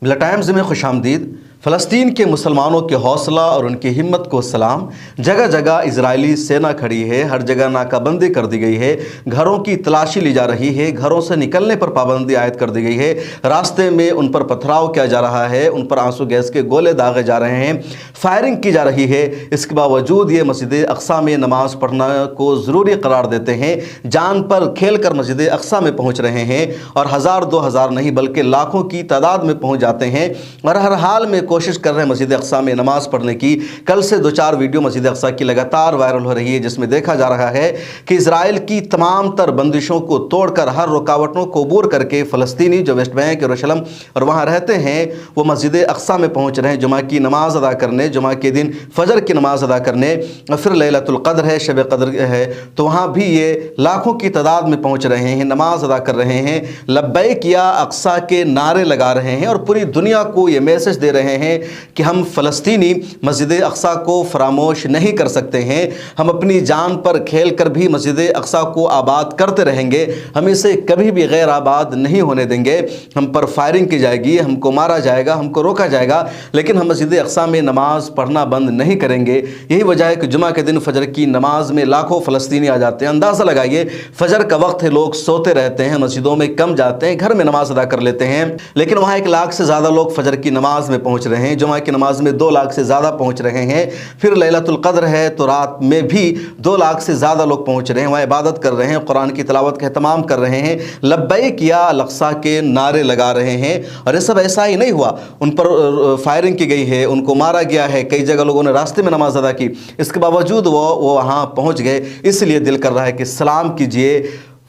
بلا ٹائمز میں خوش آمدید۔ فلسطین کے مسلمانوں کے حوصلہ اور ان کی ہمت کو سلام۔ جگہ جگہ اسرائیلی سینا کھڑی ہے، ہر جگہ ناکہ بندی کر دی گئی ہے، گھروں کی تلاشی لی جا رہی ہے، گھروں سے نکلنے پر پابندی عائد کر دی گئی ہے، راستے میں ان پر پتھراؤ کیا جا رہا ہے، ان پر آنسو گیس کے گولے داغے جا رہے ہیں، فائرنگ کی جا رہی ہے۔ اس کے باوجود یہ مسجد اقصیٰ میں نماز پڑھنا کو ضروری قرار دیتے ہیں، جان پر کھیل کر مسجد اقصیٰ میں پہنچ رہے ہیں اور 1000 2000 نہیں بلکہ لاکھوں کی تعداد میں پہنچ جاتے ہیں اور ہر حال میں کوشش کر رہے ہیں مسجد اقصیٰ میں نماز پڑھنے کی۔ کل سے 2-4 ویڈیو مسجد اقصیٰ کی لگاتار وائرل ہو رہی ہے، جس میں دیکھا جا رہا ہے کہ اسرائیل کی تمام تر بندشوں کو توڑ کر، ہر رکاوٹوں کو عبور کر کے فلسطینی جو ویسٹ بینک، یروشلم اور وہاں رہتے ہیں، وہ مسجد اقصیٰ میں پہنچ رہے ہیں جمعہ کی نماز ادا کرنے، جمعہ کے دن فجر کی نماز ادا کرنے، اور پھر لیلۃ القدر ہے، شب قدر ہے، تو وہاں بھی یہ لاکھوں کی تعداد میں پہنچ رہے ہیں، نماز ادا کر رہے ہیں، لبیک یا اقصیٰ کے نعرے لگا رہے ہیں اور پوری دنیا کو یہ میسج دے رہے ہیں کہ ہم فلسطینی مسجد اقصیٰ کو فراموش نہیں کر سکتے ہیں، ہم اپنی جان پر کھیل کر بھی مسجد اقصیٰ کو آباد کرتے رہیں گے، ہم اسے کبھی بھی غیر آباد نہیں ہونے دیں گے۔ ہم پر فائرنگ کی جائے گی، ہم کو مارا جائے گا، ہم کو روکا جائے گا، لیکن ہم مسجد اقصیٰ میں نماز پڑھنا بند نہیں کریں گے۔ یہی وجہ ہے کہ جمعہ کے دن فجر کی نماز میں لاکھوں فلسطینی آ جاتے ہیں۔ اندازہ لگائیے، فجر کا وقت ہے، لوگ سوتے رہتے ہیں، مسجدوں میں کم جاتے ہیں، گھر میں نماز ادا کر لیتے ہیں، لیکن وہاں 1 لاکھ سے زیادہ لوگ فجر کی نماز میں پہنچ رہے ہیں، جمعہ کی نماز میں 2 لاکھ سے زیادہ پہنچ رہے ہیں، پھر لیلۃ القدر ہے تو رات میں بھی 2 لاکھ سے زیادہ لوگ پہنچ رہے ہیں، وہاں عبادت کر رہے ہیں، قرآن کی تلاوت کا اہتمام کر رہے ہیں، لبیک یا الاقصیٰ کے نعرے لگا رہے ہیں۔ اور یہ سب ایسا ہی نہیں ہوا، ان پر فائرنگ کی گئی ہے، ان کو مارا گیا ہے، کئی جگہ لوگوں نے راستے میں نماز ادا کی، اس کے باوجود وہ وہاں پہنچ گئے۔ اس لیے دل کر رہا ہے کہ سلام کیجئے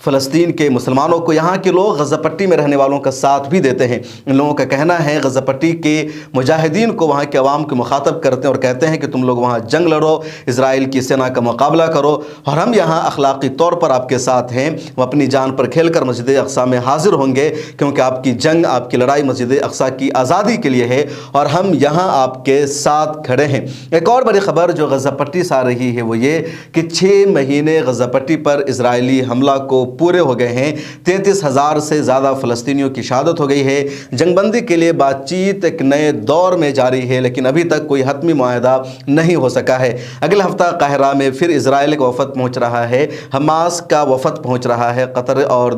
فلسطین کے مسلمانوں کو۔ یہاں کے لوگ غزہ پٹی میں رہنے والوں کا ساتھ بھی دیتے ہیں۔ ان لوگوں کا کہنا ہے، غزہ پٹی کے مجاہدین کو وہاں کے عوام کو مخاطب کرتے ہیں اور کہتے ہیں کہ تم لوگ وہاں جنگ لڑو، اسرائیل کی سینا کا مقابلہ کرو، اور ہم یہاں اخلاقی طور پر آپ کے ساتھ ہیں۔ وہ اپنی جان پر کھیل کر مسجد اقصیٰ میں حاضر ہوں گے، کیونکہ آپ کی جنگ، آپ کی لڑائی مسجد اقصیٰ کی آزادی کے لیے ہے اور ہم یہاں آپ کے ساتھ کھڑے ہیں۔ ایک اور بڑی خبر جو غزہ پٹی سے آ رہی ہے وہ یہ کہ 6 مہینے غزہ پٹی پر اسرائیلی حملہ کو پورے ہو گئے ہیں، 33,000 سے زیادہ فلسطینیوں کی شہادت ہو گئی ہے۔ جنگ بندی کے لیے بات چیت ایک نئے دور میں جاری ہے، لیکن ابھی تک کوئی حتمی معاہدہ نہیں ہو سکا ہے۔ اگلے ہفتہ قاہرہ میں پھر اسرائیل کا وفد پہنچ رہا ہے، حماس کا وفد پہنچ رہا ہے، قطر اور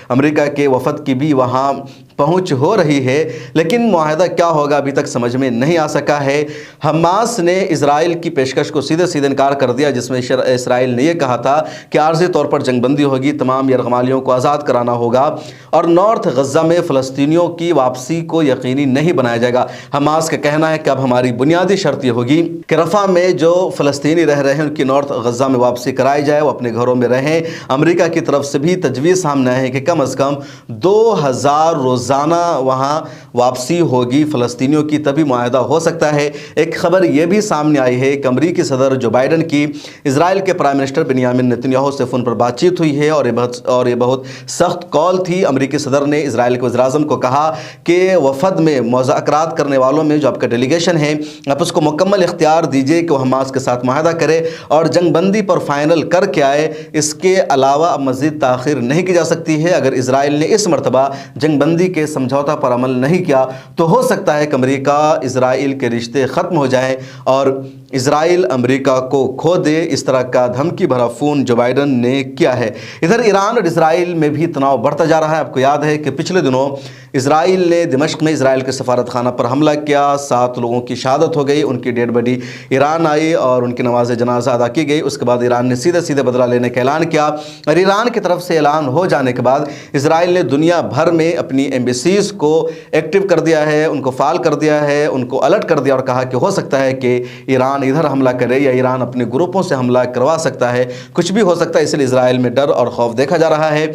امریکہ کے وفد کی بھی وہاں پہنچ ہو رہی ہے، لیکن معاہدہ کیا ہوگا ابھی تک سمجھ میں نہیں آ سکا ہے۔ حماس نے اسرائیل کی پیشکش کو سیدھے انکار کر دیا، جس میں اسرائیل نے یہ کہا تھا کہ عارضی طور پر جنگ بندی ہوگی، تمام یرغمالیوں کو آزاد کرانا ہوگا اور نارتھ غزہ میں فلسطینیوں کی واپسی کو یقینی نہیں بنایا جائے گا۔ حماس کا کہنا ہے کہ اب ہماری بنیادی شرط یہ ہوگی کہ رفح میں جو فلسطینی رہ رہے ہیں ان کی نارتھ غزہ میں واپسی کرائی جائے، وہ اپنے گھروں میں رہیں۔ امریکہ کی طرف سے بھی تجویز سامنے آئی ہے کہ کم از کم 2000 روزانہ وہاں واپسی ہوگی فلسطینیوں کی، تبھی معاہدہ ہو سکتا ہے۔ ایک خبر یہ بھی سامنے آئی ہے کہ امریکی صدر جو بائیڈن کی اسرائیل کے پرائم منسٹر بنیامین نتنیاہو سے فون پر بات چیت ہوئی ہے اور یہ بہت سخت کال تھی۔ امریکی صدر نے اسرائیل کے وزیر اعظم کو کہا کہ وفد میں مذاکرات کرنے والوں میں جو آپ کا ڈیلیگیشن ہے، آپ اس کو مکمل اختیار دیجئے کہ وہ حماس کے ساتھ معاہدہ کرے اور جنگ بندی پر فائنل کر کے آئے۔ اس کے علاوہ اب مزید تاخیر نہیں کی جا سکتی ہے۔ اگر اسرائیل نے اس مرتبہ جنگ بندی کے سمجھوتا پر عمل نہیں کیا تو ہو سکتا ہے کہ امریکہ اسرائیل کے رشتے ختم ہو جائیں اور اسرائیل امریکہ کو کھو دے۔ اس طرح کا دھمکی بھرا فون جو بائیڈن نے کیا ہے۔ ادھر ایران اور اسرائیل میں بھی تناؤ بڑھتا جا رہا ہے۔ آپ کو یاد ہے کہ پچھلے دنوں اسرائیل نے دمشق میں اسرائیل کے سفارت خانہ پر حملہ کیا، 7 لوگوں کی شہادت ہو گئی، ان کی ڈیڈ باڈی ایران آئی اور ان کی نماز جنازہ ادا کی گئی۔ اس کے بعد ایران نے سیدھے بدلہ لینے کا اعلان کیا اور ایران کی طرف سے اعلان ہو جانے کے بعد اسرائیل نے دنیا بھر میں اپنی ایمبیسیز کو ایکٹیو کر دیا ہے، ان کو فعال کر دیا ہے، ان کو الرٹ کر دیا اور کہا کہ ہو سکتا ہے کہ ایران ادھر حملہ کرے یا ایران اپنے گروپوں سے حملہ کروا سکتا ہے، کچھ بھی ہو سکتا ہے۔ اس لیے اسرائیل میں ڈر اور خوف دیکھا جا رہا ہے۔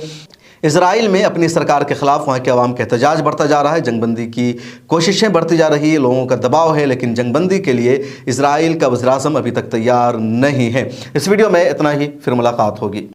اسرائیل میں اپنی سرکار کے خلاف وہاں کے عوام کا احتجاج بڑھتا جا رہا ہے، جنگ بندی کی کوششیں بڑھتی جا رہی ہیں، لوگوں کا دباؤ ہے، لیکن جنگ بندی کے لیے اسرائیل کا وزیر اعظم ابھی تک تیار نہیں ہے۔ اس ویڈیو میں اتنا ہی، پھر ملاقات ہوگی۔